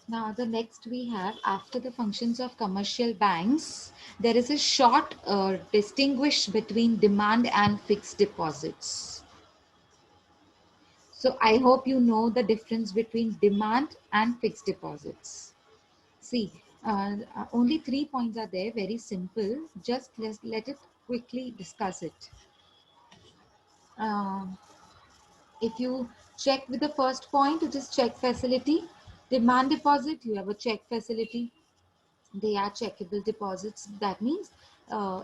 Now, the next we have, after the functions of commercial banks, there is a short distinguish between demand and fixed deposits. So I hope you know the difference between demand and fixed deposits. See, only 3 points are there, very simple. Just let it quickly discuss it. Um if you check with the first point, it is check facility. Demand deposit, you have a check facility. They are checkable deposits. That means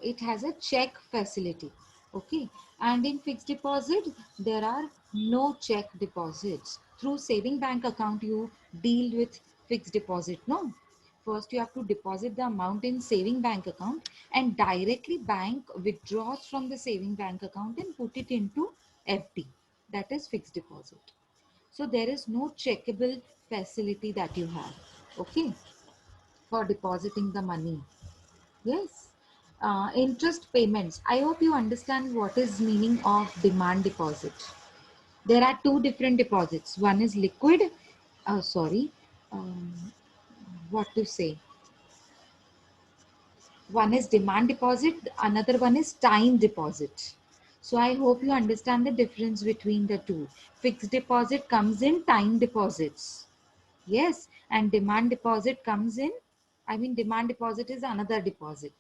it has a check facility. Okay. And in fixed deposit, there are no check deposits. Through saving bank account, you deal with fixed deposit. No. First, you have to deposit the amount in saving bank account, and directly bank withdraws from the saving bank account and put it into FD. That is fixed deposit. So there is no checkable facility that you have. Okay, for depositing the money. Yes. Interest payments. I hope you understand what is meaning of demand deposit. There are two different deposits. One is liquid. Sorry. Um, what to say? One is demand deposit. Another one is time deposit. So I hope you understand the difference between the two. Fixed deposit comes in time deposits. Yes, and demand deposit comes in, demand deposit is another deposit.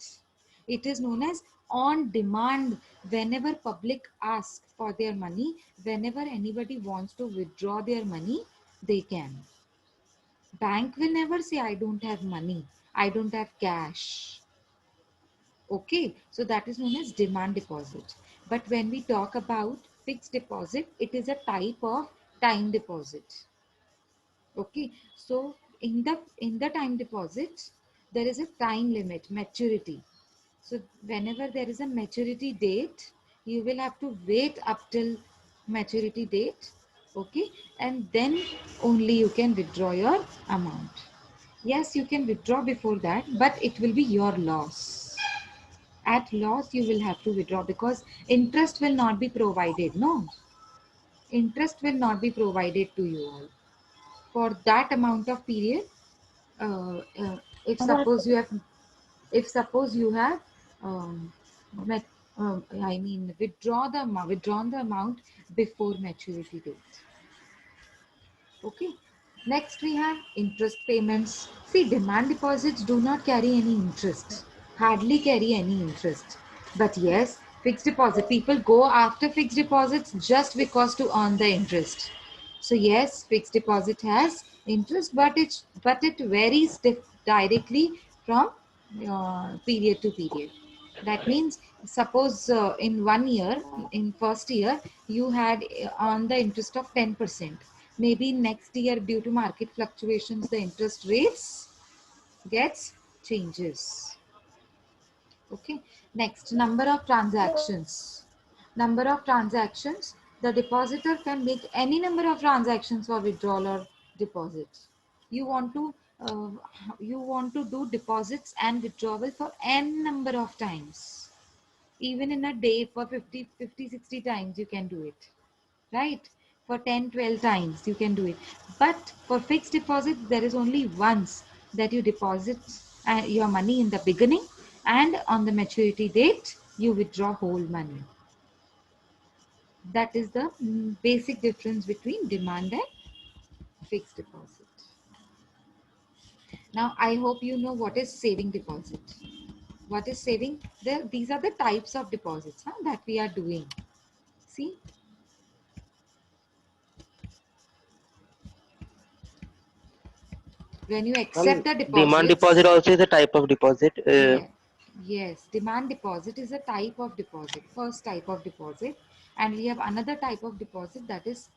It is known as on demand. Whenever public asks for their money, whenever anybody wants to withdraw their money, they can. Bank will never say, I don't have money, I don't have cash. Okay, so that is known as demand deposit. But when we talk about fixed deposit, it is a type of time deposit. Okay, so in the time deposit, there is a time limit, maturity. So whenever there is a maturity date, you will have to wait up till maturity date. Okay, and then only you can withdraw your amount. Yes, you can withdraw before that, but it will be your loss. At loss, you will have to withdraw because interest will not be provided. No, interest will not be provided to you all for that amount of period. uh, uh, if suppose you have if suppose you have um, met, withdrawn the amount before maturity date. Okay, next we have interest payments. See, demand deposits do not carry any interest, hardly carry any interest. But yes, fixed deposit, people go after fixed deposits just because to earn the interest. So yes, fixed deposit has interest, but it varies directly from period to period. That means, suppose in 1 year, in first year, you had on the interest of 10%. Maybe next year, due to market fluctuations, the interest rates gets changes. Okay. Next, number of transactions. Number of transactions. The depositor can make any number of transactions for withdrawal or deposits. You want to uh, you want to do deposits and withdrawal for n number of times. Even in a day, for 50, 60 times you can do it, right? For 10, 12 times you can do it. But for fixed deposit, there is only once that you deposit your money in the beginning, and on the maturity date you withdraw whole money. That is the basic difference between demand and fixed deposit. Now I hope you know what is saving deposit. What is saving? These are the types of deposits, that we are doing. See, when you accept And the demand deposits. deposit also is a type of deposit. Yeah, yes, demand deposit is a type of deposit, first type of deposit, and we have another type of deposit, that is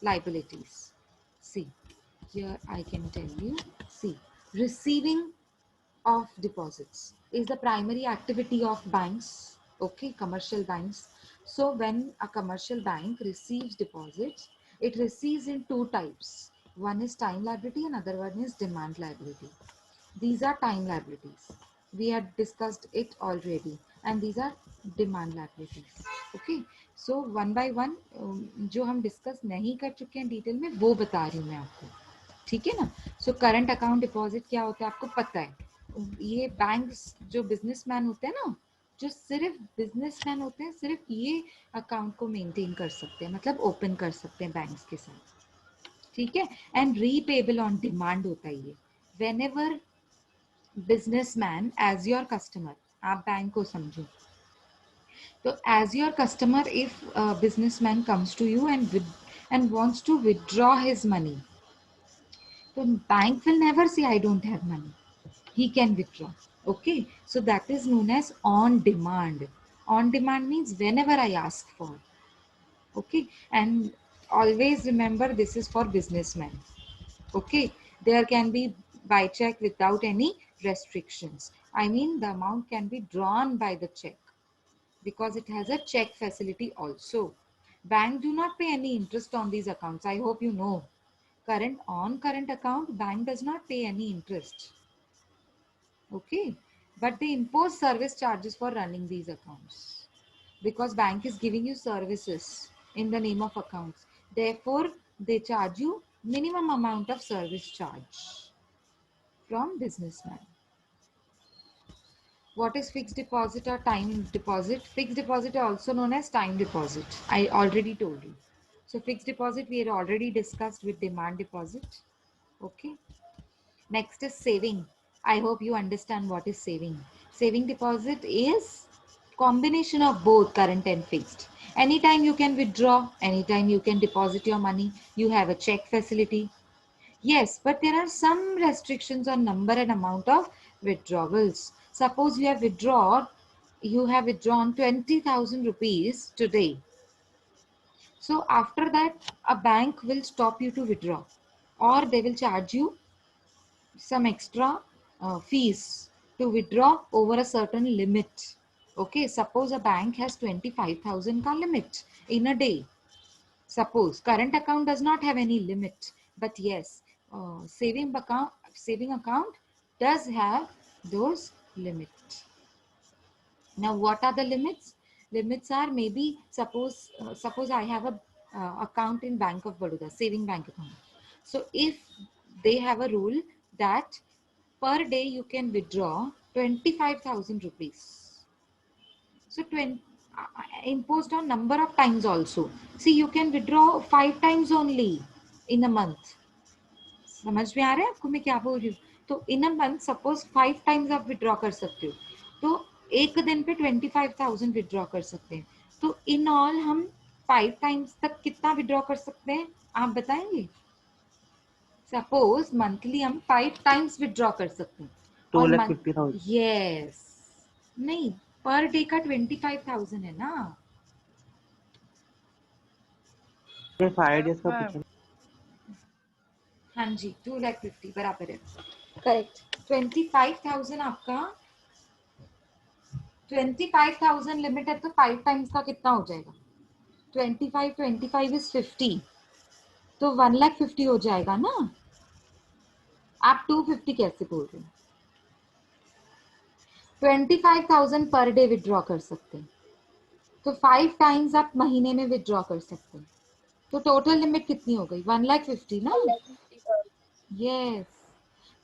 liabilities. See, here I can tell you. See, receiving of deposits is the primary activity of banks. Okay, commercial banks. So when a commercial bank receives deposits, it receives in two types. One is time liability, and other one is demand liability. These are time liabilities. We had discussed it already, and these are demand liabilities. Okay, so one by one जो हम discuss नहीं कर चुके हैं detail में, वो बता रही हूँ मैं आपको. ठीक है ना. सो करंट अकाउंट डिपॉजिट क्या होता है आपको पता है. ये बैंक्स जो बिजनेसमैन होते हैं ना, जो सिर्फ बिजनेसमैन होते हैं, सिर्फ ये अकाउंट को मेंटेन कर सकते हैं, मतलब ओपन कर सकते हैं बैंक्स के साथ. ठीक है. एंड रीपेबल ऑन डिमांड होता है ये. Whenever businessman as your customer, आप बैंक को समझो, तो as your customer, if a businessman comes to you and wants to withdraw his money, the bank will never say I don't have money. He can withdraw. Okay, so that is known as on demand. On demand means whenever I ask for. Okay, and always remember this is for businessmen. Okay, there can be by check without any restrictions. I mean, the amount can be drawn by the check, because it has a check facility also. Bank do not pay any interest on these accounts. I hope you know. Current account, bank does not pay any interest. Okay. But they impose service charges for running these accounts, because bank is giving you services in the name of accounts. Therefore, they charge you minimum amount of service charge from businessman. What is fixed deposit or time deposit? Fixed deposit also known as time deposit. I already told you. So fixed deposit we had already discussed with demand deposit. Okay. Next is saving. I hope you understand what is saving. Saving deposit is combination of both current and fixed. Anytime you can withdraw, anytime you can deposit your money. You have a check facility. Yes, but there are some restrictions on number and amount of withdrawals. Suppose you have withdrawn 20,000 rupees today. So after that, a bank will stop you to withdraw, or they will charge you some extra fees to withdraw over a certain limit. Okay, suppose a bank has 25,000 ka limit in a day. Suppose current account does not have any limit, but yes, saving account does have those limits. Now, what are the limits? Limits are maybe suppose I have a account in Bank of Baroda, saving bank account. So if they have a rule that per day you can withdraw 25,000 rupees. So 20 imposed on number of times also. See, you can withdraw 5 times only in a month. समझ में आ रहा है आपको मैं क्या बोल रही हूँ. तो इन अ मंथ सपोज 5 टाइम्स आप विड्रॉ कर सकते हो, तो एक दिन पे 25,000 विड्रॉ कर सकते हैं. तो इन ऑल हम 5 टाइम्स तक कितना विड्रॉ कर सकते हैं आप बताएंगे. सपोज मंथली हम 5 टाइम्स विड्रॉ कर सकते हैं. और मंथ 2,50,000. यस, नहीं, पर डे का 25,000 है ना. 5 days का पूछा. हाँ जी, 2,50,000 बराबर है. करेक्ट. 25,000 आपका 25,000 लिमिट है, तो 5 टाइम्स का कितना हो जाएगा. 25 इज 50, तो 1,50,000 हो जाएगा ना. आप 250 कैसे बोल रहे हैं. 25,000 पर डे विड्रॉ कर सकते हैं, तो 5 टाइम्स आप महीने में विड्रॉ कर सकते हैं. तो टोटल लिमिट कितनी हो गई 1,50,000 ना. Yes.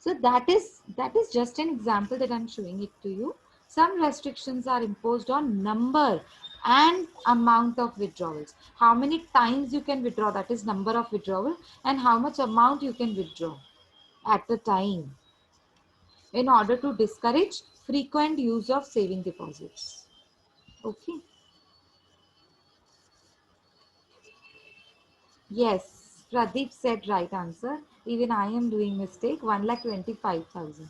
So that is just an example that I'm showing it to you. Some restrictions are imposed on number and amount of withdrawals. How many times you can withdraw, that is number of withdrawal, and how much amount you can withdraw at a time, in order to discourage frequent use of saving deposits. Okay. Yes, Pradeep said right answer. Even I am doing mistake. 1,25,000.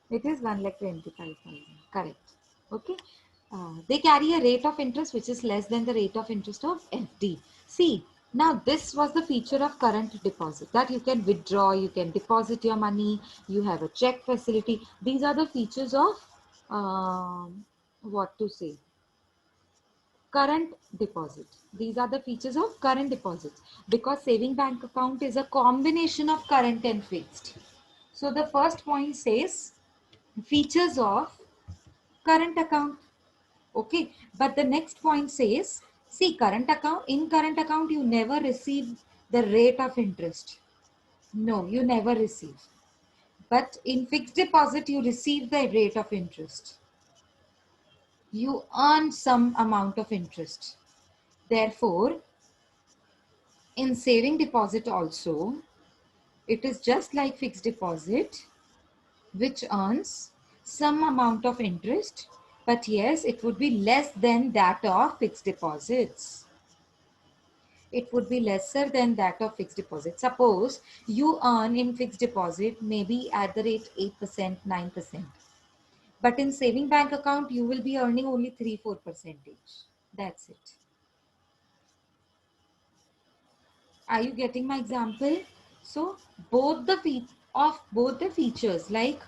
It is 1,25,000. Correct. Okay. They carry a rate of interest which is less than the rate of interest of FD. See, now this was the feature of current deposit, that you can withdraw, you can deposit your money, you have a check facility. These are the features of what to say, current deposit. These are the features of current deposits, because saving bank account is a combination of current and fixed. So the first point says features of current account. Okay, but the next point says, see, in current account you never receive the rate of interest. No, you never receive. But in fixed deposit, you receive the rate of interest. You earn some amount of interest. Therefore, in saving deposit also, it is just like fixed deposit, which earns some amount of interest, but yes, it would be less than that of fixed deposits. It would be lesser than that of fixed deposit. Suppose you earn in fixed deposit maybe at the rate 8%, 9%. But in saving bank account, you will be earning only 3-4%. That's it. Are you getting my example? So both the features, like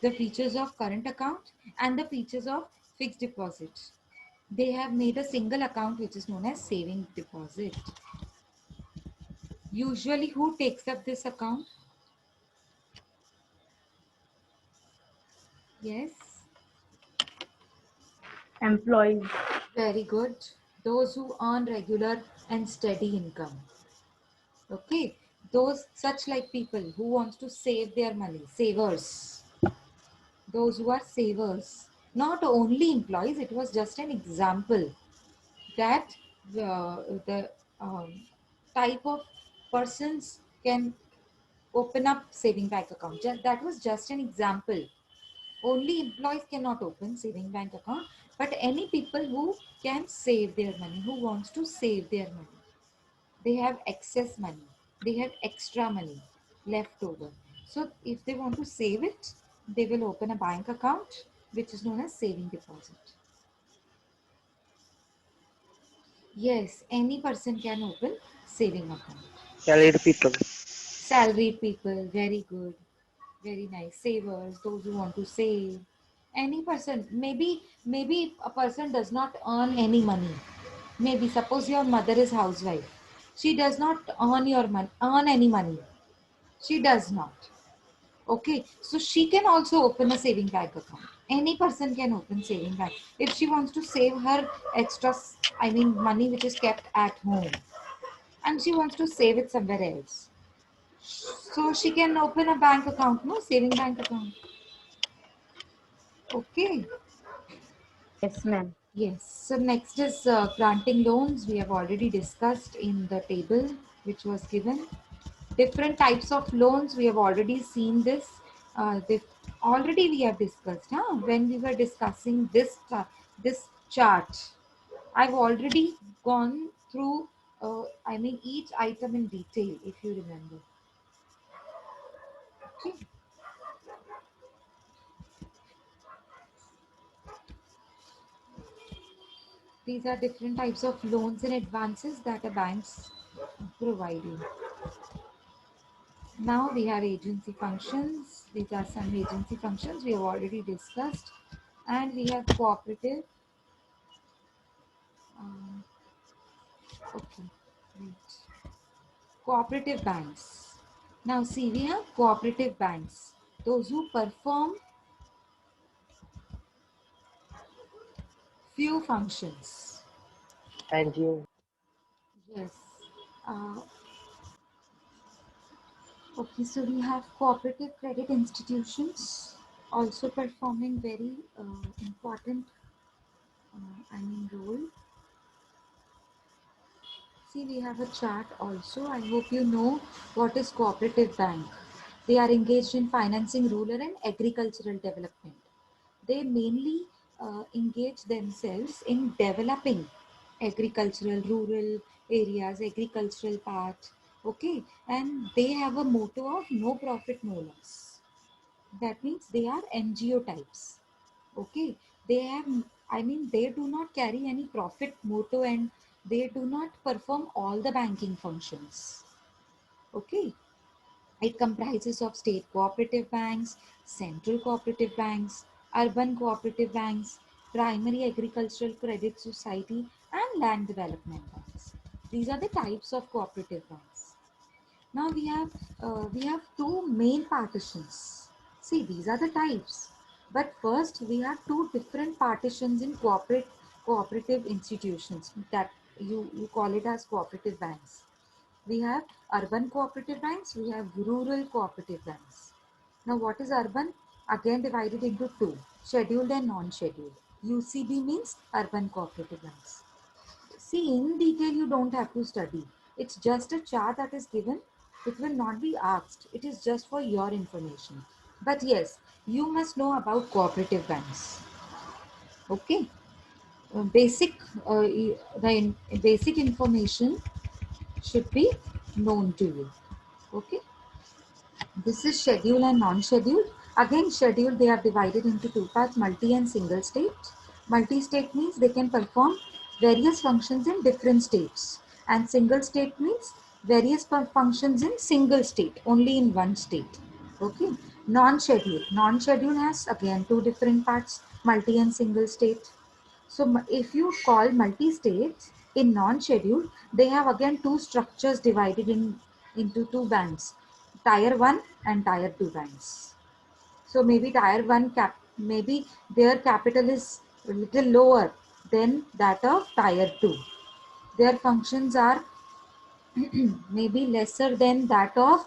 the features of current account and the features of fixed deposit, they have made a single account which is known as saving deposit. Usually, who takes up this account? Yes, Employees. very good. Those who earn regular and steady income. Okay, those such like people who wants to save their money, savers. Those who are savers, not only employees. It was just an example that the type of persons can open up saving bank account. That was just an example. Only employees cannot open saving bank account, but any people who can save their money, who wants to save their money, they have excess money, they have extra money left over. So if they want to save it, they will open a bank account which is known as saving deposit. Yes, any person can open saving account. Salaried people. Salaried people, very good, very nice. Savers, those who want to save. Any person, maybe a person does not earn any money. Maybe suppose your mother is housewife. She does not earn any money. She does not. Okay, so she can also open a saving bank account. Any person can open saving bank if she wants to save her extra, I mean, money which is kept at home, and she wants to save it somewhere else. So she can open a bank account, no saving bank account. Okay. Yes, ma'am. Yes. So next is granting loans. We have already discussed in the table which was given. Different types of loans. We have already seen this. This already we have discussed. Huh? When we were discussing this chart, I've already gone through. I mean each item in detail. If you remember. Okay. These are different types of loans and advances that a banks provide you. Now we have agency functions. These are some agency functions we have already discussed. And we have cooperative. Um, okay, right. Cooperative banks. Now see, we have cooperative banks. Those who perform few functions. NGO. Yes. Uh, okay, so we have cooperative credit institutions also performing very important role. See, we have a chart also. I hope you know what is cooperative bank. They are engaged in financing rural and agricultural development. They mainly engage themselves in developing agricultural, rural areas, agricultural part. Okay, and they have a motto of no profit, no loss. That means they are NGO types. Okay, they have, they do not carry any profit motto and they do not perform all the banking functions. Okay, it comprises of state cooperative banks, central cooperative banks, urban cooperative banks, primary agricultural credit society, and land development banks. These are the types of cooperative banks. Now we have two main partitions. See, these are the types. But first we have two different partitions in cooperative institutions that you call it as cooperative banks. We have urban cooperative banks, we have rural cooperative banks. Now, what is urban? Again divided into two, scheduled and non-scheduled. UCB means urban cooperative banks. See, in detail, you don't have to study. It's just a chart that is given. It will not be asked. It is just for your information. But yes, you must know about cooperative banks. Okay. Basic, basic information should be known to you. Okay. This is scheduled and non-scheduled. Again, scheduled, they are divided into two parts, multi and single state. Multi-state means they can perform various functions in different states. And single state means various functions in single state, only in one state. Okay. Non-scheduled. Non-scheduled has again two different parts, multi and single state. So if you call multi-states in non-scheduled, they have again two structures divided into two bands, tier 1 and tier 2 banks. So maybe tier 1 maybe their capital is a little lower than that of tier 2. Their functions are maybe lesser than that of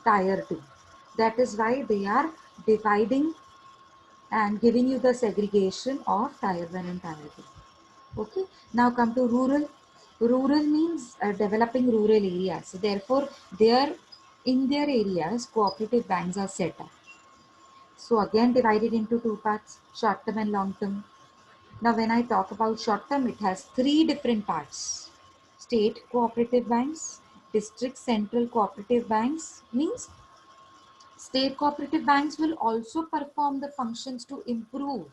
tier 2. That is why they are dividing and giving you the segregation of tier 1 and tier 2. Okay, now come to rural. Rural means developing rural areas. So therefore, in their areas, cooperative banks are set up. So again divided into two parts, short term and long term. Now when I talk about short term, it has three different parts. State cooperative banks, district central cooperative banks means state cooperative banks will also perform the functions to improve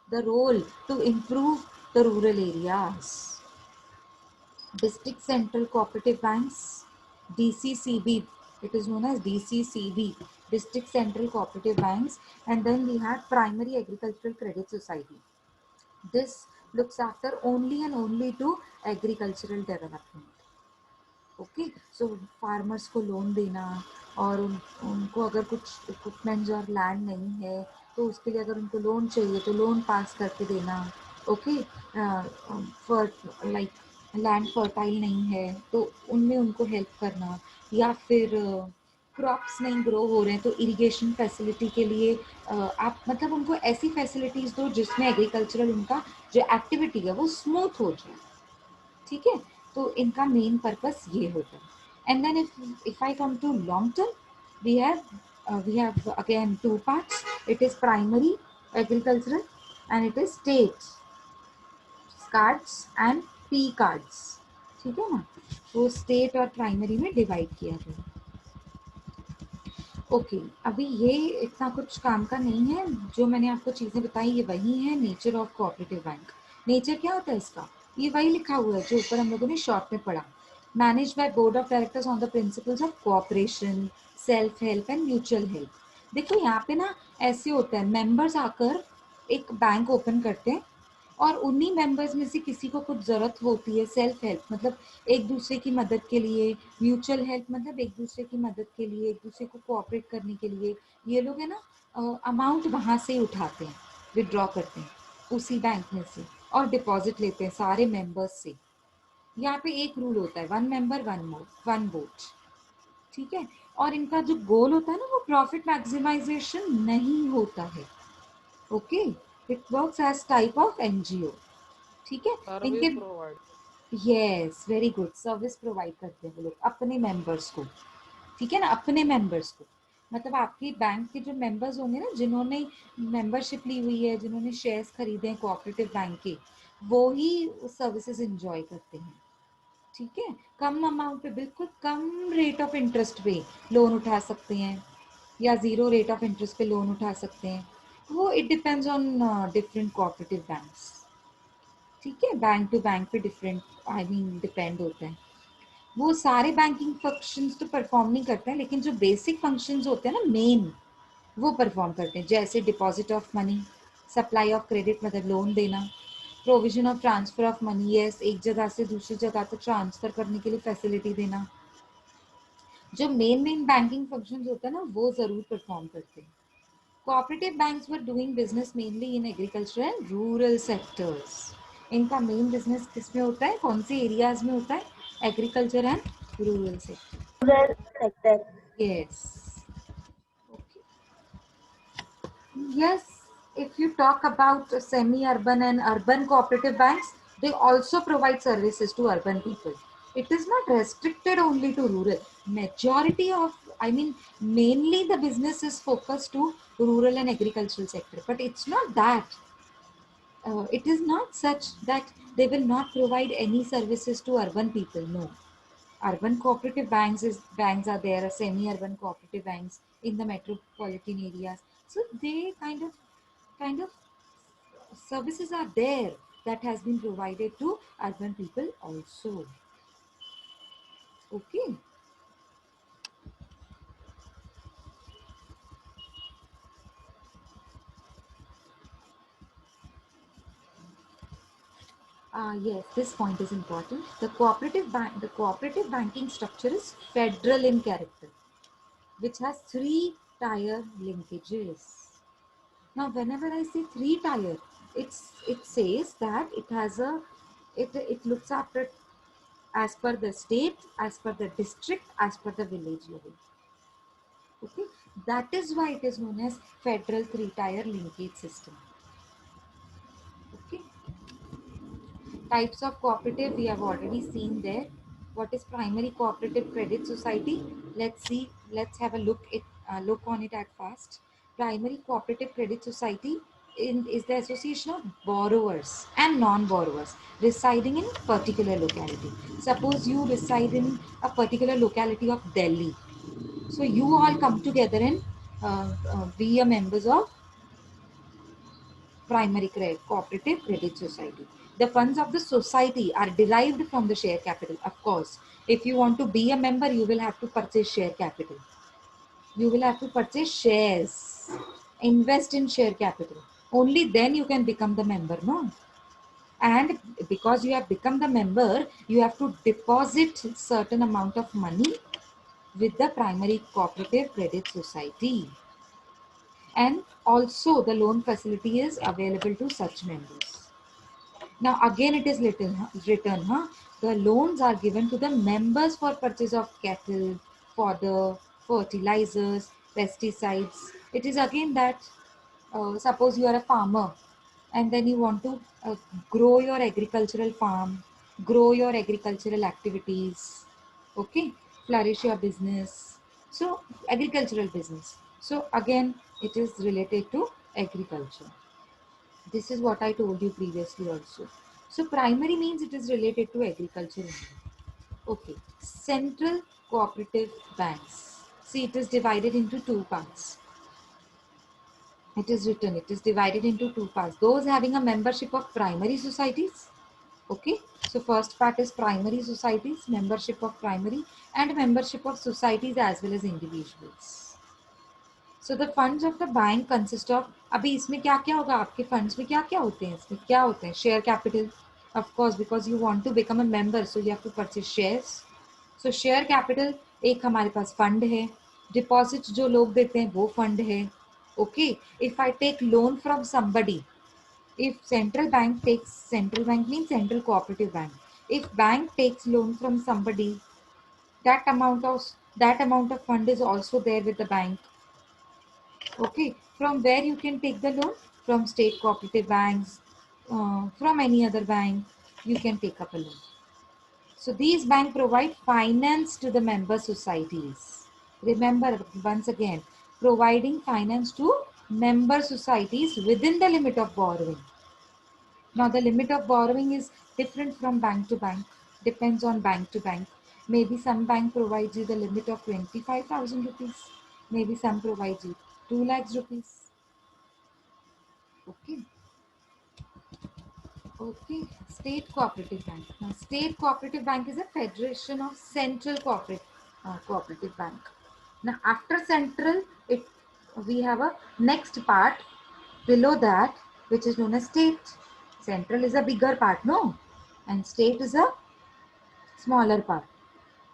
the role to improve the rural areas. District Central Cooperative Banks, DCCB, it is known as DCCB, District Central Cooperative Banks, and then we have Primary Agricultural Credit Society. This looks after only and only to agricultural development. Okay so farmers को loan देना और उनको अगर कुछ equipments और land नहीं है तो उसके लिए अगर उनको लोन चाहिए तो लोन पास करके देना ओके लाइक लैंड फर्टाइल नहीं है तो उनमें उनको हेल्प करना या फिर क्रॉप्स नहीं ग्रो हो रहे हैं तो इरिगेशन फैसिलिटी के लिए आप मतलब उनको ऐसी फैसिलिटीज़ दो जिसमें एग्रीकल्चरल उनका जो एक्टिविटी है वो स्मूथ हो जाए ठीक है तो इनका मेन पर्पस ये होता है and then if I come to long term we have again two parts it is primary agricultural and it is state cards and P cards ठीक है ना वो स्टेट और प्राइमरी में डिवाइड किया गया ओके अभी ये इतना कुछ काम का नहीं है जो मैंने आपको चीज़ें बताई ये वही है nature of cooperative bank nature क्या होता है इसका ये वही लिखा हुआ है जो ऊपर हम लोगों ने शॉर्ट में पढ़ा manage by board of directors on the principles of cooperation self help and mutual help देखो यहाँ पे ना ऐसे होता है मेंबर्स आकर एक बैंक ओपन करते हैं और उन्हीं मेंबर्स में से किसी को कुछ ज़रूरत होती है सेल्फ हेल्प मतलब एक दूसरे की मदद के लिए म्यूचुअल हेल्प मतलब एक दूसरे की मदद के लिए एक दूसरे को कोऑपरेट करने के लिए ये लोग है ना अमाउंट वहाँ से उठाते हैं विड्रॉ करते हैं उसी बैंक में से और डिपॉजिट लेते हैं सारे मेंबर्स से यहाँ पे एक रूल होता है वन मेंबर वन वोट ठीक है और इनका जो गोल होता है ना वो प्रॉफिट मैक्सिमाइजेशन नहीं होता है okay it works as type of NGO ठीक है इनके yes very good service provide करते हैं वो लोग अपने मेंबर्स को ठीक है ना अपने मेंबर्स को मतलब आपकी बैंक के जो मेंबर्स होंगे ना जिन्होंने मेंबरशिप ली हुई है जिन्होंने शेयर्स खरीदे हैं कोऑपरेटिव बैंक के वो ही सर्विसेज एंजॉय करते हैं ठीक है कम अमाउंट पे बिल्कुल कम रेट ऑफ इंटरेस्ट पे लोन उठा सकते हैं या जीरो रेट ऑफ इंटरेस्ट पे लोन उठा सकते हैं वो it depends on different cooperative banks ठीक है बैंक टू बैंक पे डिफरेंट आई मीन डिपेंड होता है वो सारे बैंकिंग फंक्शंस तो परफॉर्म नहीं करते हैं लेकिन जो बेसिक फंक्शंस होते हैं ना मेन वो परफॉर्म करते हैं जैसे deposit of money supply of credit मतलब लोन देना provision of transfer of money yes एक जगह से दूसरी जगह तक ट्रांसफर करने के लिए फैसिलिटी देना जो मेन बैंकिंग फंक्शंस होते हैं ना वो जरूर परफॉर्म करते हैं cooperative banks were doing business mainly in agriculture and rural sectors इनका मेन बिजनेस किस में होता है कौन से एरियाज में होता है agriculture and Rural sector. Rural sector. Yes. Okay. Yes, if you talk about semi-urban and urban cooperative banks, they also provide services to urban people. It is not restricted only to rural. Majority of, I mean, mainly the business is focused to rural and agricultural sector. But it's not that. It is not such that they will not provide any services to urban people. No, urban cooperative banks are there, semi-urban cooperative banks in the metropolitan areas. So they kind of services are there that has been provided to urban people also. Okay. Yes, this point is important. The cooperative banking structure is federal in character, which has three-tier linkages. Now, whenever I say three-tier, it says that it looks after as per the state, as per the district, as per the village level. Okay, that is why it is known as federal three-tier linkage system. Okay, types of cooperative we have already seen there. What is primary cooperative credit society? Let's see. Let's have a look on it at first. Primary cooperative credit society is the association of borrowers and non-borrowers residing in particular locality. Suppose you reside in a particular locality of Delhi. So you all come together and be a members of primary credit cooperative credit society. The funds of the society are derived from the share capital. Of course, if you want to be a member, you will have to purchase share capital. You will have to purchase shares, invest in share capital. Only then you can become the member, no? And because you have become the member, you have to deposit certain amount of money with the primary cooperative credit society. And also the loan facility is available to such members. Now again it is written, the loans are given to the members for purchase of cattle, fodder, fertilizers, pesticides. It is again that suppose you are a farmer and then you want to grow your agricultural farm, grow your agricultural activities, okay, flourish your business. So agricultural business. So again it is related to agriculture. This is what I told you previously also. So primary means it is related to agriculture only. Okay. Central cooperative banks. See, it is divided into two parts. It is written, it is divided into two parts. Those having a membership of primary societies. Okay. So first part is primary societies, membership of primary, and membership of societies as well as individuals. So the funds of the bank consist of, अभी इसमें क्या क्या होगा, आपके funds में क्या क्या होते हैं, इसमें क्या होते हैं, share capital, of course because you want to become a member so you have to purchase shares. So share capital एक हमारे पास फंड है, डिपॉजिट जो लोग देते हैं वो फंड है. Okay, if I take loan from somebody, if central bank means central cooperative bank, if bank takes loan from somebody, that amount of fund is also there with the bank. Okay, from where you can take the loan? From state cooperative banks, from any other bank, you can take up a loan. So these banks provide finance to the member societies. Remember, once again, providing finance to member societies within the limit of borrowing. Now the limit of borrowing is different from bank to bank, depends on bank to bank. Maybe some bank provides you the limit of 25,000 rupees. Maybe some provides you 2 lakhs rupees. Okay. Okay. State Cooperative Bank. Now, State Cooperative Bank is a federation of central cooperative bank. Now, after central, we have a next part below that, which is known as state. Central is a bigger part, no? And state is a smaller part.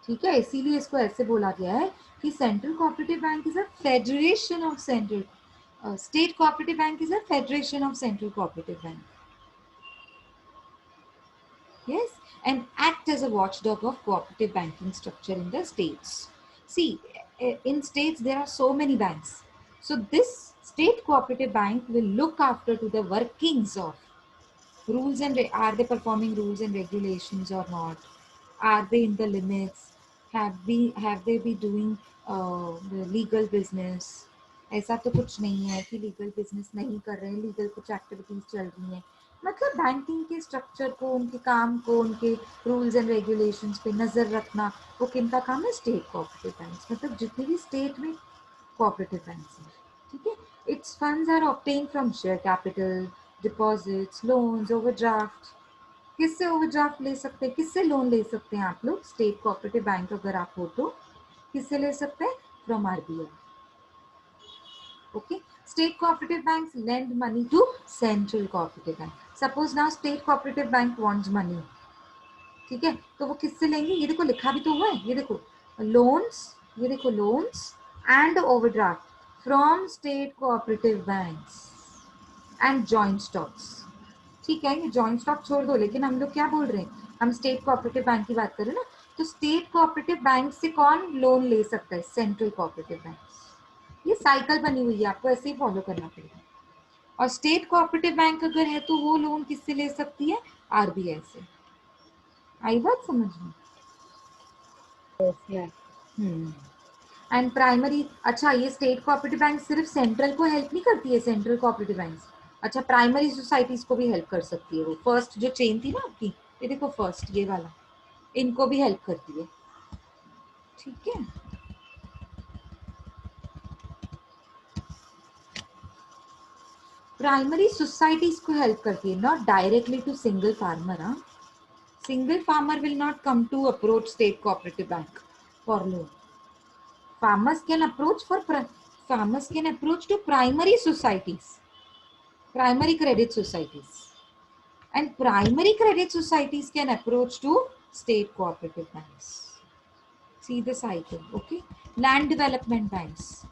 ठीक है, इसीलिए इसको ऐसे बोला गया है कि central cooperative bank is a federation of central, state cooperative bank is a federation of central cooperative bank. Yes, and act as a watchdog of cooperative banking structure in the states. See, in states there are so many banks. So this state cooperative bank will look after to the workings of rules and are they performing rules and regulations or not? Are they in the limits? Have they be doing the legal business? ऐसा तो कुछ नहीं है कि legal business नहीं कर रहे हैं, लीगल कुछ एक्टिविटीज चल रही हैं. मतलब बैंकिंग के स्ट्रक्चर को, उनके काम को, उनके रूल्स एंड रेगुलेशंस पे नजर रखना, वो किनका काम है? State cooperative banks. मतलब जितने भी स्टेट में कोऑपरेटिव बैंक्स हैं, ठीक है. Its funds are obtain from share capital, deposits, loans, overdraft. किससे ओवरड्राफ्ट ले सकते हैं, किससे लोन ले सकते हैं आप लोग? स्टेट कोऑपरेटिव बैंक अगर आप हो तो किससे ले सकते हैं? From RBI. Okay. State cooperative banks lend money to central cooperative bank. Suppose now state cooperative bank wants money, ठीक है, तो वो किससे लेंगे? ये देखो लिखा भी तो हुआ है, ये देखो लोन्स, ये देखो loans and overdraft from state cooperative banks and joint stocks. ठीक है, ये जॉइंट स्टॉक छोड़ दो, लेकिन हम लोग क्या बोल रहे हैं? हम स्टेट कोऑपरेटिव बैंक की बात कर रहे हैं ना. तो स्टेट कोऑपरेटिव बैंक से कौन लोन ले सकता है? Central cooperative bank. ये साइकिल बनी हुई है, आपको ऐसे ही फॉलो करना पड़ेगा. और स्टेट कोऑपरेटिव बैंक अगर है तो वो लोन किससे ले सकती है? आरबीआई से. आई बात समझ में? Yes, ma'am. And primary. अच्छा, ये स्टेट कोऑपरेटिव बैंक सिर्फ सेंट्रल को हेल्प नहीं करती है, सेंट्रल कोऑपरेटिव बैंक. अच्छा, प्राइमरी सोसाइटीज को भी हेल्प कर सकती है. वो फर्स्ट जो चेन थी ना आपकी, ये देखो फर्स्ट ये वाला, इनको भी हेल्प करती है. ठीक है. प्राइमरी सोसाइटीज को हेल्प करती है, not directly to single farmer. हाँ, single farmer will not come to approach state cooperative bank for loan. Farmers can approach to primary societies, primary credit societies, and primary credit societies can approach to state cooperative banks. See the cycle. Okay. Land development banks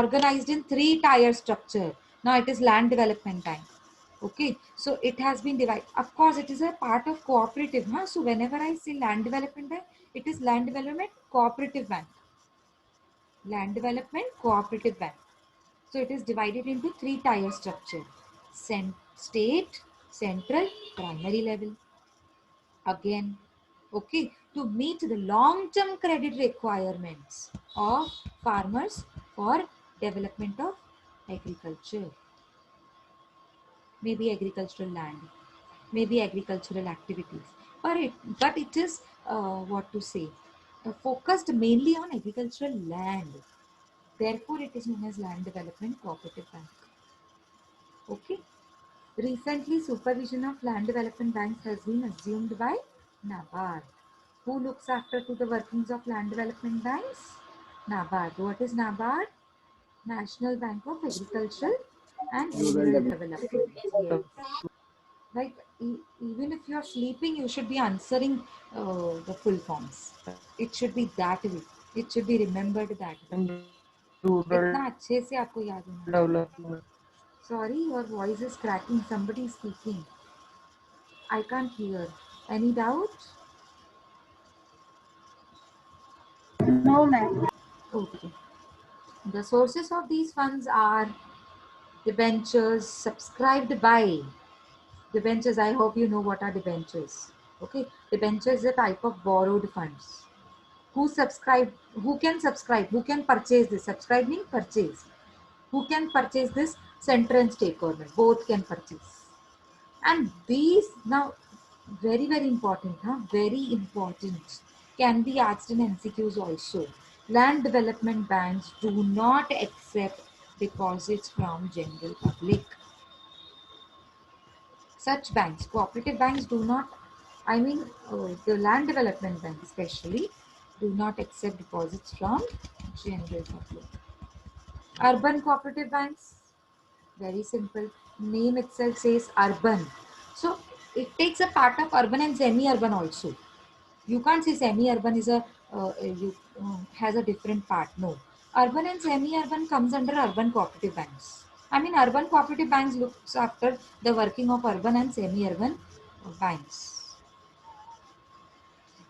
organized in 3-tier structure. Now it is land development bank. Okay, so it has been divided. Of course it is a part of cooperative, huh? So whenever I say land development bank, it is land development cooperative bank. Land Development Cooperative Bank. So it is divided into 3-tier structure. State, central, primary level. Again, okay, to meet the long-term credit requirements of farmers for development of agriculture. Maybe agricultural land, maybe agricultural activities. But it is, what to say, focused mainly on agricultural land. Therefore, it is known as Land Development Cooperative Bank. Okay. Recently, supervision of land development banks has been assumed by NABARD. Who looks after to the workings of land development banks? NABARD. What is NABARD? National Bank of Agricultural and Rural Development. Yes. Right. Even if you are sleeping, you should be answering the full forms. It should be that way. It should be remembered that way. इतना अच्छे से आपको याद होना. Development. Sorry, your voice is cracking. Somebody is speaking. I can't hear. Any doubt? No, ma'am. Okay. The sources of these funds are debentures subscribed by. Debentures, I hope you know what are debentures. Okay. Debentures is a type of borrowed funds. Who subscribe? Who can subscribe? Who can purchase this? Subscribe means purchase. Who can purchase this? Central and state government. Both can purchase. And these, now very important, huh? Very important, can be asked in MCQs also. Land development banks do not accept deposits from general public. Such banks, cooperative banks, do not, I mean the land development bank especially, do not accept deposits from general public. Urban cooperative banks, very simple. Name itself says urban. So it takes a part of urban and semi-urban also. You can't say semi-urban is has a different part. No. Urban and semi-urban comes under urban cooperative banks. I mean, urban cooperative banks looks after the working of urban and semi-urban banks.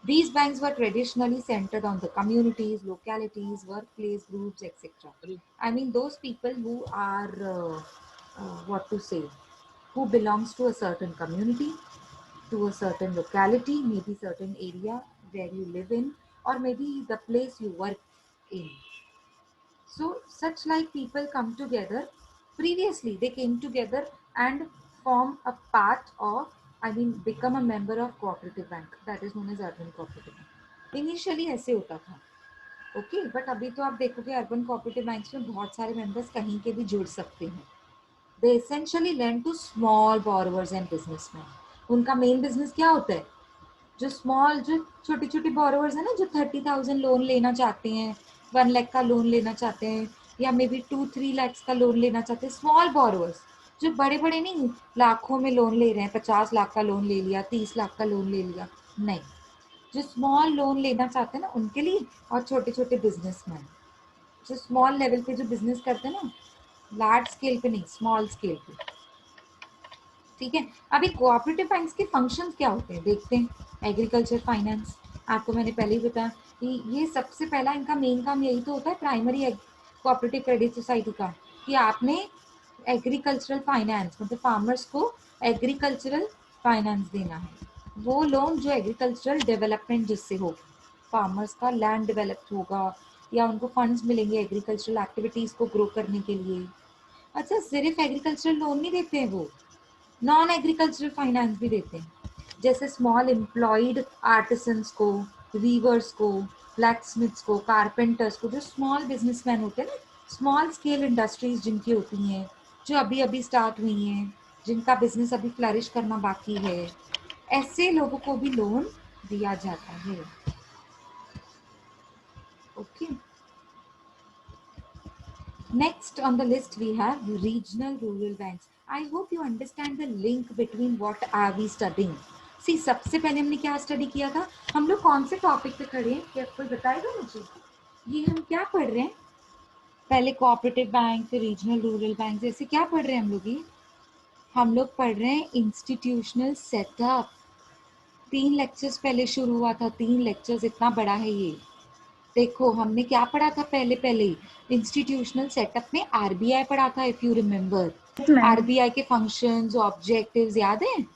These banks were traditionally centered on the communities, localities, workplace groups, etc. I mean, those people who are, what to say, who belongs to a certain community, to a certain locality, maybe certain area where you live in, or maybe the place you work in. So such like people come together. Previously, they came together and form a part of, I mean, become a member of cooperative bank. That is known as urban cooperative bank. Initially ऐसे होता था, okay, but अभी तो आप देखोगे urban cooperative banks में बहुत सारे मेंबर्स कहीं के भी जुड़ सकते हैं. They essentially lend to small borrowers and businessman. उनका मेन बिजनेस क्या होता है? जो स्मॉल, जो छोटी छोटी बोरोवर्स है ना, जो 30,000 लोन लेना चाहते हैं, 1 लाख का लोन लेना चाहते हैं, या मे बी 2-3 lakhs का लोन लेना चाहते हैं, स्मॉल बोरोवर्स, जो बड़े बड़े नहीं लाखों में लोन ले रहे हैं, 50 लाख का लोन ले लिया, 30 लाख का लोन ले लिया, नहीं, जो स्मॉल लोन लेना चाहते हैं ना उनके लिए, और छोटे छोटे बिजनेसमैन जो स्मॉल लेवल पे जो बिजनेस करते हैं ना, लार्ज स्केल पे नहीं, स्मॉल स्केल पे. ठीक है. अभी कोऑपरेटिव बैंक्स के फंक्शंस क्या होते हैं देखते हैं. एग्रीकल्चर फाइनेंस, आपको मैंने पहले ही बताया कि ये सबसे पहला इनका मेन काम यही तो होता है प्राइमरी कोऑपरेटिव क्रेडिट सोसाइटी का, कि आपने एग्रीकल्चरल फाइनेंस मतलब फार्मर्स को एग्रीकल्चरल फाइनेंस देना है. वो लोन जो एग्रीकल्चरल डेवलपमेंट जिससे हो, फार्मर्स का लैंड डेवलप होगा, या उनको फंड्स मिलेंगे एग्रीकल्चरल एक्टिविटीज को ग्रो करने के लिए. अच्छा, सिर्फ एग्रीकल्चरल लोन नहीं देते हैं वो, नॉन एग्रीकल्चरल फाइनेंस भी देते हैं. जैसे स्मॉल एम्प्लॉयड आर्टिसंस को, वीवर्स को, ब्लैक स्मिथ्स को, कारपेंटर्स को, जो स्मॉल बिजनेसमैन होते हैं ना, स्मॉल स्केल इंडस्ट्रीज जिनकी होती हैं, जो अभी अभी स्टार्ट हुई हैं, जिनका बिजनेस अभी फ्लरिश करना बाकी है, ऐसे लोगों को भी लोन दिया जाता है. Okay. Next on the list we have regional rural banks. I hope you understand the link between what are we studying. See, सबसे पहले हमने क्या स्टडी किया था, हम लोग कौन से टॉपिक पे खड़े हैं, क्या कोई बताएगा मुझे? ये हम क्या पढ़ रहे हैं? पहले कोऑपरेटिव बैंक, फिर रीजनल रूरल बैंक, जैसे क्या पढ़ रहे हैं हम लोग? ये हम लोग पढ़ रहे हैं इंस्टीट्यूशनल सेटअप. 3 लेक्चर्स पहले शुरू हुआ था, 3 लेक्चर्स, इतना बड़ा है ये. देखो हमने क्या पढ़ा था पहले इंस्टीट्यूशनल सेटअप में आरबीआई पढ़ा था, इफ यू रिमेम्बर. आरबीआई के फंक्शंस, ऑब्जेक्टिव्स याद है?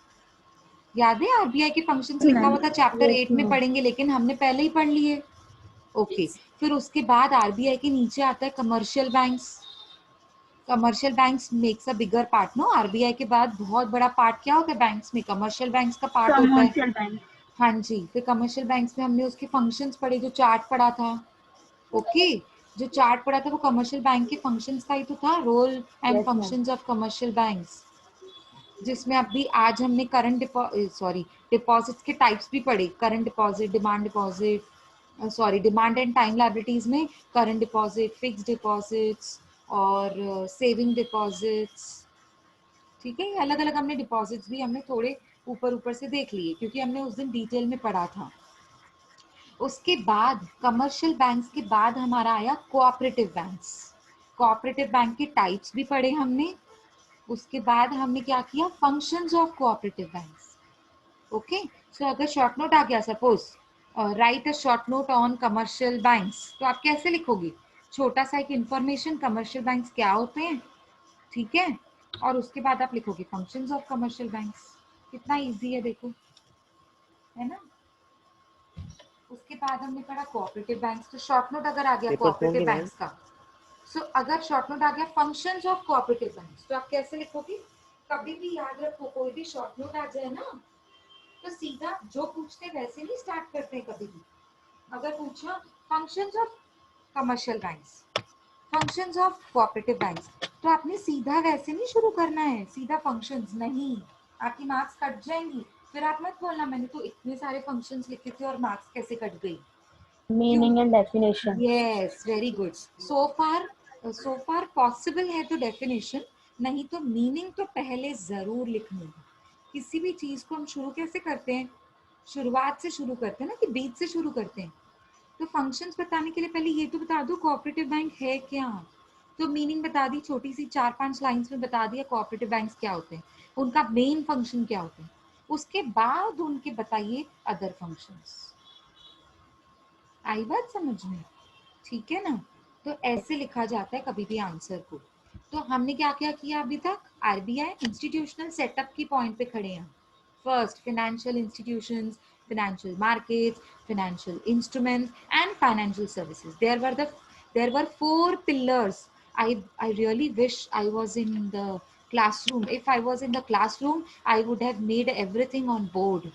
याद है आरबीआई के फंक्शंस लिखा हुआ था चैप्टर 8 में पढ़ेंगे, लेकिन हमने पहले ही पढ़ लिए. ओके. फिर उसके बाद आरबीआई के नीचे आता है commercial banks. Commercial banks makes a bigger part. No, RBI के बाद बहुत बड़ा पार्ट क्या होता है बैंक्स में? कमर्शियल बैंक्स का पार्ट होता है. हाँ जी. फिर कमर्शियल बैंक्स में हमने उसके फंक्शंस पढ़े, जो चार्ट पढ़ा था. ओके. जो चार्ट पढ़ा था वो कमर्शियल बैंक के फंक्शंस का ही तो था, role and functions of commercial banks, जिसमें अभी आज हमने करंट डिपॉजिट्स के टाइप्स भी पढ़े. Current deposit, demand deposit, demand and time liabilities में करंट डिपॉजिट, फिक्स्ड डिपॉजिट्स और सेविंग डिपॉजिट्स. ठीक है. ये अलग अलग हमने डिपॉजिट्स भी हमने थोड़े ऊपर ऊपर से देख लिए, क्योंकि हमने उस दिन डिटेल में पढ़ा था. उसके बाद कमर्शियल बैंक्स के बाद हमारा आया कोऑपरेटिव बैंक्स. कोऑपरेटिव बैंक के टाइप्स भी पढ़े हमने. उसके बाद हमने क्या किया, functions of cooperative banks. Okay. So अगर शॉर्ट नोट आ गया, suppose write a short note on commercial banks, तो आप कैसे लिखोगे? छोटा सा एक इंफॉर्मेशन, कमर्शियल बैंक्स क्या होते हैं, ठीक है, और उसके बाद आप लिखोगे फंक्शंस ऑफ कमर्शियल बैंक्स. कितना इजी है देखो, है ना. उसके बाद हमने पढ़ा कोऑपरेटिव बैंक्स. तो शॉर्ट नोट अगर आ गया पेपर्स कोऑपरेटिव होंगे मैम. बैंक्स का, सो अगर शॉर्ट नोट आ गया फंक्शंस ऑफ कोऑपरेटिव बैंक्स, तो आप कैसे लिखोगे? कभी भी याद रखो, कोई भी शॉर्ट नोट आ जाए ना, तो सीधा जो पूछते वैसे नहीं स्टार्ट करते हैं कभी भी. अगर पूछा functions of commercial banks, functions of cooperative banks, तो आपने सीधा वैसे नहीं शुरू करना है, सीधा फंक्शंस नहीं, आपकी मार्क्स कट जाएंगी. फिर आप मत बोलना मैंने तो इतने सारे फंक्शंस लिखे थे और मार्क्स कैसे कट गई. Meaning and definition. Yes, very good. So far possible है तो डेफिनेशन, नहीं तो मीनिंग तो पहले जरूर लिखनी है. किसी भी चीज को हम शुरू कैसे करते हैं? शुरुआत से शुरू करते हैं ना, कि बीच से शुरू करते हैं. तो फंक्शंस बताने के लिए पहले ये तो बता दो कोऑपरेटिव बैंक है क्या. तो मीनिंग बता दी, छोटी सी 4-5 लाइंस में बता दिया कोऑपरेटिव बैंक्स क्या होते हैं, उनका मेन फंक्शन क्या होते हैं. उसके बाद उनके बताइए अदर फंक्शंस. आई बात समझ में? ठीक है ना? तो ऐसे लिखा जाता है कभी भी आंसर को। तो हमने क्या क्या किया अभी तक? आरबीआई इंस्टीट्यूशनल सेटअप की पॉइंट पे खड़े हैं। First financial institutions, financial markets, financial instruments, and financial services. There were four pillars. I really wish I was in the classroom. If I was in the classroom, I would have made everything on board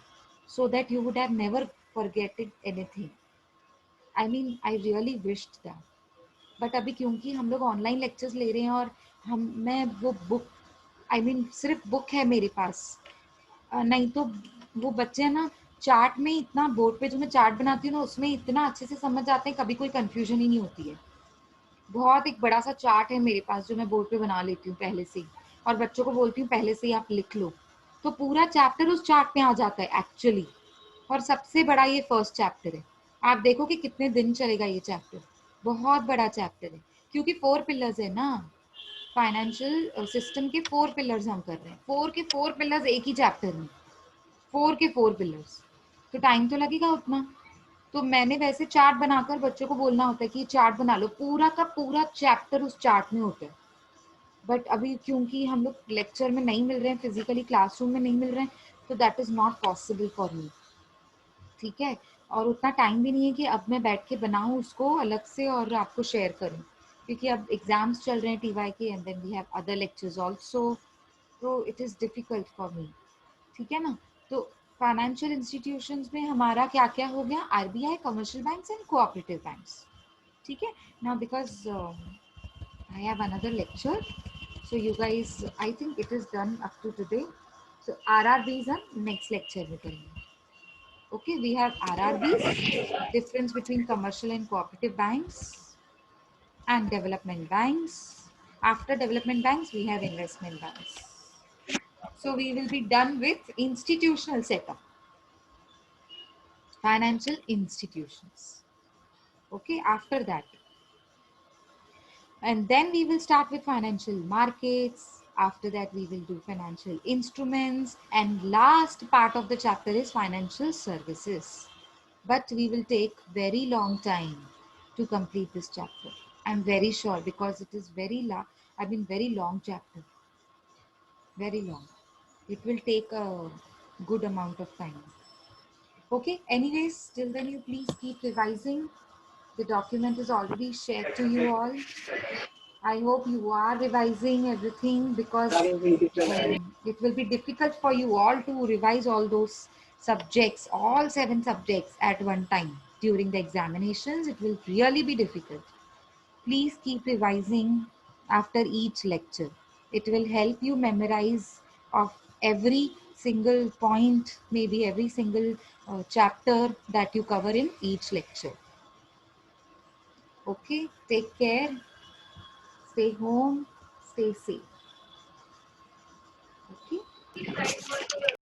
so that you would have never forgotten anything. I mean, I really wished that. But अभी क्योंकि हम लोग online lectures ले रहे हैं और मैं वो बुक, आई मीन सिर्फ बुक है मेरे पास, नहीं तो वो बच्चे हैं ना, चार्ट में इतना, बोर्ड पे जो मैं चार्ट बनाती हूँ ना उसमें इतना अच्छे से समझ जाते हैं, कभी कोई कंफ्यूजन ही नहीं होती है। बहुत एक बड़ा सा चार्ट है मेरे पास जो मैं बोर्ड पे बना लेती हूँ पहले से ही, और बच्चों को बोलती हूँ पहले से ही आप लिख लो, तो पूरा चैप्टर उस चार्ट में आ जाता है एक्चुअली। और सबसे बड़ा ये फर्स्ट चैप्टर है। आप देखो कि कितने दिन चलेगा ये चैप्टर, बहुत बड़ा चैप्टर है, क्योंकि 4 पिलर्स है ना। फाइनेंशियल सिस्टम के 4 पिलर्स हम कर रहे हैं, 4 के 4 पिलर्स एक ही चैप्टर में, 4 के 4 पिलर्स, तो टाइम तो लगेगा उतना। तो मैंने वैसे चार्ट बनाकर बच्चों को बोलना होता है कि चार्ट बना लो, पूरा का पूरा चैप्टर उस चार्ट में होता है। बट अभी क्योंकि हम लोग लेक्चर में नहीं मिल रहे हैं, फिजिकली क्लासरूम में नहीं मिल रहे हैं, तो that is not possible for me. ठीक है, और उतना टाइम भी नहीं है कि अब मैं बैठ के बनाऊं उसको अलग से और आपको शेयर करूं, क्योंकि अब एग्जाम्स चल रहे हैं टीवाई के, and then we have other lectures also, तो it is difficult for me. ठीक है ना? तो फाइनेंशियल इंस्टीट्यूशंस में हमारा क्या क्या हो गया? RBI, commercial banks and cooperative banks. ठीक है ना? Because I have another lecture, so you guys, I think it is done up to today, so RRBs हम next lecture में करेंगे। Okay, we have RRBs, difference between commercial and cooperative banks, and development banks. After development banks we have investment banks. So we will be done with institutional setup, financial institutions. Okay, after that. And then we will start with financial markets. After that, we will do financial instruments. And last part of the chapter is financial services. But we will take very long time to complete this chapter. I'm very sure, because it is very long chapter. Very long. It will take a good amount of time. Okay, anyways, till then you please keep revising. The document is already shared to you all. I hope you are revising everything, because it will be difficult for you all to revise all those subjects, all 7 subjects at one time during the examinations. It will really be difficult. Please keep revising after each lecture. It will help you memorize of every single point, maybe every single chapter that you cover in each lecture. Okay, take care, stay home, stay safe. Okay.